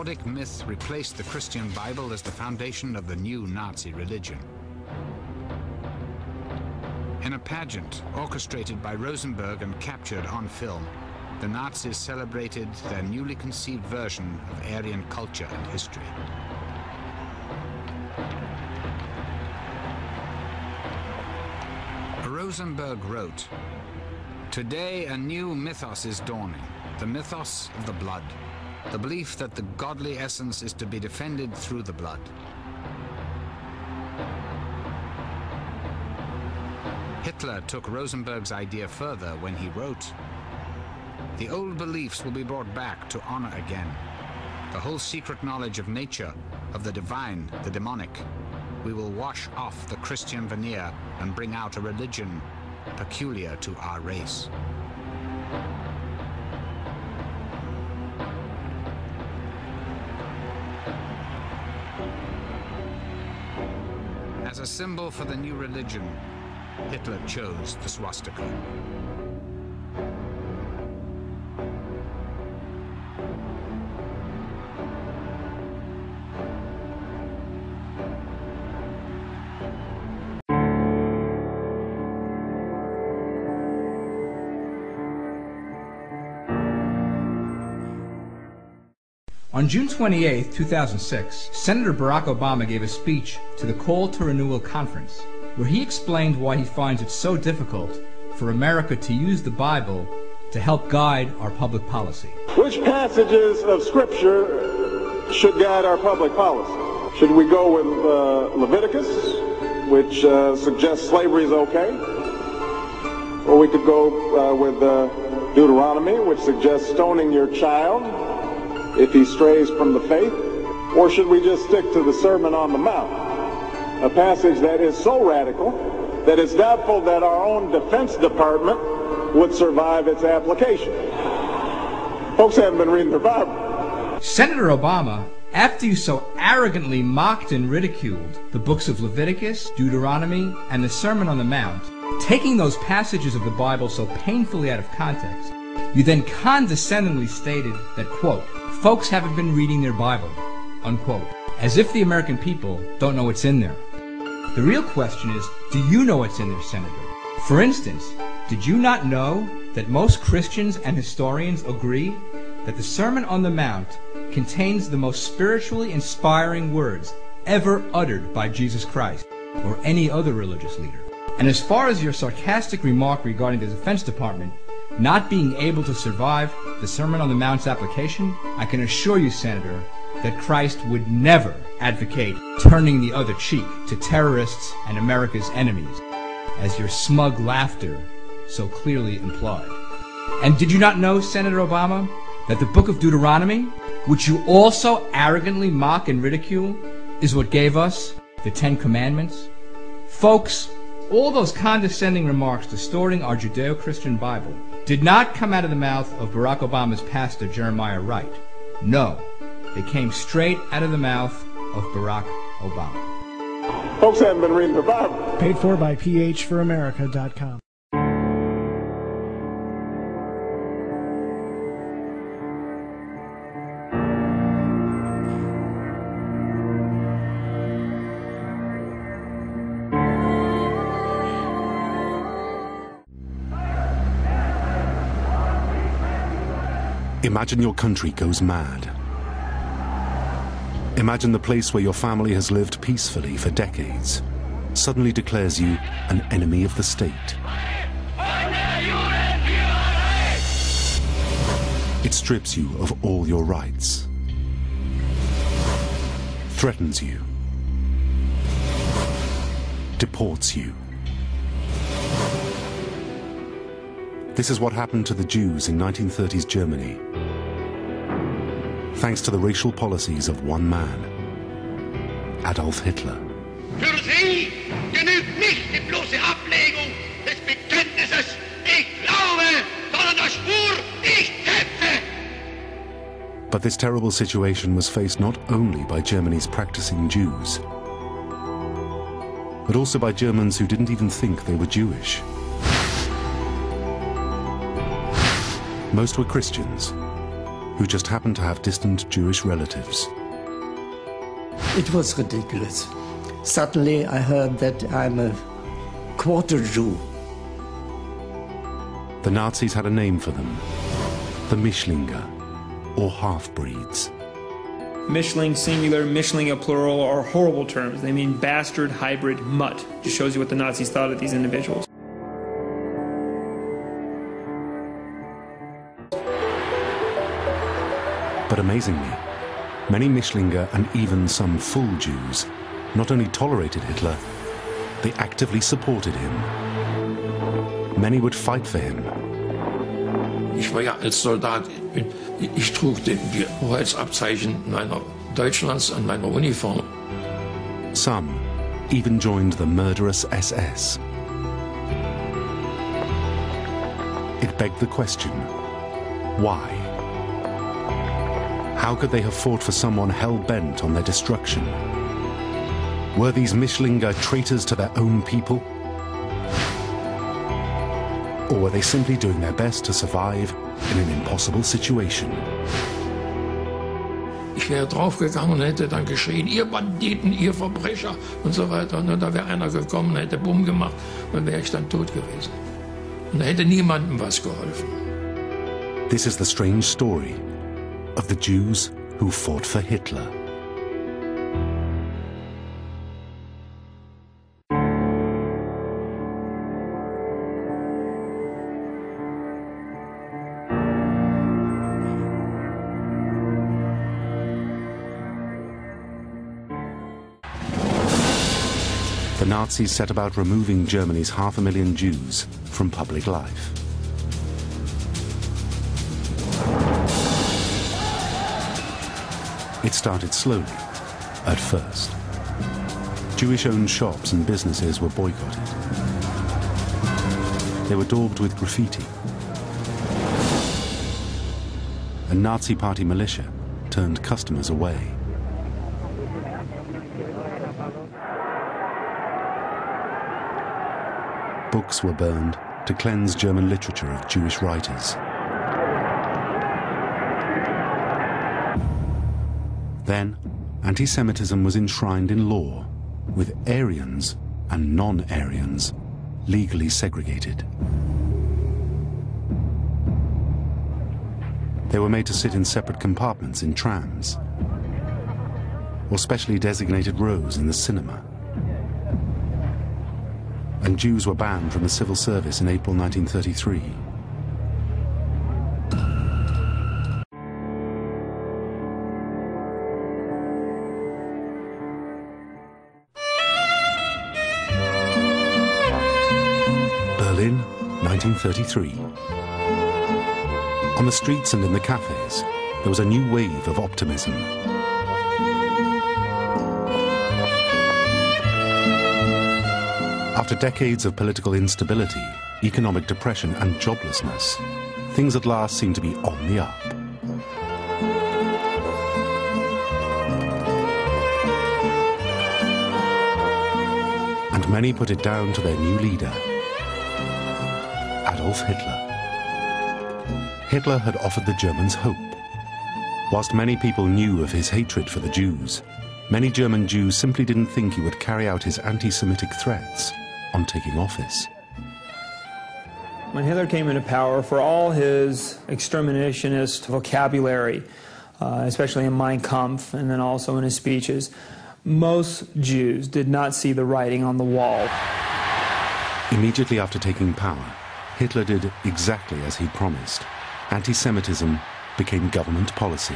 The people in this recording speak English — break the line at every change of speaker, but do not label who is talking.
Nordic myth replaced the Christian Bible as the foundation of the new Nazi religion. In a pageant orchestrated by Rosenberg and captured on film, the Nazis celebrated their newly conceived version of Aryan culture and history. Rosenberg wrote, "Today a new mythos is dawning, the mythos of the blood, the belief that the godly essence is to be defended through the blood." Hitler took Rosenberg's idea further when he wrote, "The old beliefs will be brought back to honor again. The whole secret knowledge of nature, of the divine, the demonic. We will wash off the Christian veneer and bring out a religion peculiar to our race." As a symbol for the new religion, Hitler chose the swastika.
On June 28, 2006, Senator Barack Obama gave a speech to the Call to Renewal Conference, where he explained why he finds it so difficult for America to use the Bible to help guide our public policy.
Which passages of Scripture should guide our public policy? Should we go with Leviticus, which suggests slavery is okay? Or we could go with Deuteronomy, which suggests stoning your child if he strays from the faith? Or should we just stick to the Sermon on the Mount, a passage that is so radical that it's doubtful that our own Defense Department would survive its application? Folks haven't been reading their Bible.
Senator Obama, after you so arrogantly mocked and ridiculed the books of Leviticus, Deuteronomy, and the Sermon on the Mount, taking those passages of the Bible so painfully out of context, you then condescendingly stated that, quote, "Folks haven't been reading their Bible," unquote, as if the American people don't know what's in there. The real question is, do you know what's in there, Senator? For instance, did you not know that most Christians and historians agree that the Sermon on the Mount contains the most spiritually inspiring words ever uttered by Jesus Christ or any other religious leader? And as far as your sarcastic remark regarding the Defense Department not being able to survive the Sermon on the Mount's application, I can assure you, Senator, that Christ would never advocate turning the other cheek to terrorists and America's enemies, as your smug laughter so clearly implied. And did you not know, Senator Obama, that the book of Deuteronomy, which you also arrogantly mock and ridicule, is what gave us the Ten Commandments? Folks, all those condescending remarks distorting our Judeo-Christian Bible did not come out of the mouth of Barack Obama's pastor, Jeremiah Wright. No, they came straight out of the mouth of Barack Obama.
Folks haven't been reading their Bible.
Paid for by phforamerica.com.
Imagine your country goes mad. Imagine the place where your family has lived peacefully for decades suddenly declares you an enemy of the state. It strips you of all your rights, threatens you, deports you. This is what happened to the Jews in 1930s Germany, thanks to the racial policies of one man, Adolf Hitler.
Für Sie genügt nicht die bloße Ablegung des Bekenntnisses, ich glaube, sondern der Schwur, ich kämpfe.
But this terrible situation was faced not only by Germany's practicing Jews, but also by Germans who didn't even think they were Jewish. Most were Christians, who just happened to have distant Jewish relatives.
It was ridiculous. Suddenly I heard that I'm a quarter Jew.
The Nazis had a name for them: the Mischlinge, or half-breeds.
Mischling singular, Mischlinge plural are horrible terms. They mean bastard, hybrid, mutt. Just shows you what the Nazis thought of these individuals.
But amazingly, many Mischlinge and even some full Jews not only tolerated Hitler, they actively supported him. Many would fight for him.
Ich war ja als Soldat, ich trug die Hoheitsabzeichen meiner Deutschlands an meiner Uniform.
Some even joined the murderous SS. It begged the question, why? How could they have fought for someone hell-bent on their destruction? Were these Mischlinge traitors to their own people? Or were they simply doing their best to survive in an impossible situation?
Ich wäre draufgegangen und hätte dann geschrien, ihr Banditen, ihr Verbrecher und so weiter. Und da wäre einer gekommen, hätte Bumm gemacht, dann wäre ich dann tot gewesen. Und da hätte niemandem was geholfen.
This is the strange story of the Jews who fought for Hitler. The Nazis set about removing Germany's 500,000 Jews from public life. It started slowly, at first. Jewish-owned shops and businesses were boycotted. They were daubed with graffiti. A Nazi Party militia turned customers away. Books were burned to cleanse German literature of Jewish writers. Then, anti-Semitism was enshrined in law, with Aryans and non-Aryans legally segregated. They were made to sit in separate compartments in trams, or specially designated rows in the cinema. And Jews were banned from the civil service in April 1933. Berlin, 1933. On the streets and in the cafes, there was a new wave of optimism. After decades of political instability, economic depression and joblessness, things at last seemed to be on the up. And many put it down to their new leader, Adolf Hitler. Hitler had offered the Germans hope. Whilst many people knew of his hatred for the Jews, many German Jews simply didn't think he would carry out his anti-Semitic threats on taking office.
When Hitler came into power, for all his exterminationist vocabulary, especially in Mein Kampf and then also in his speeches, most Jews did not see the writing on the wall.
Immediately after taking power, Hitler did exactly as he promised. Anti-Semitism became government policy.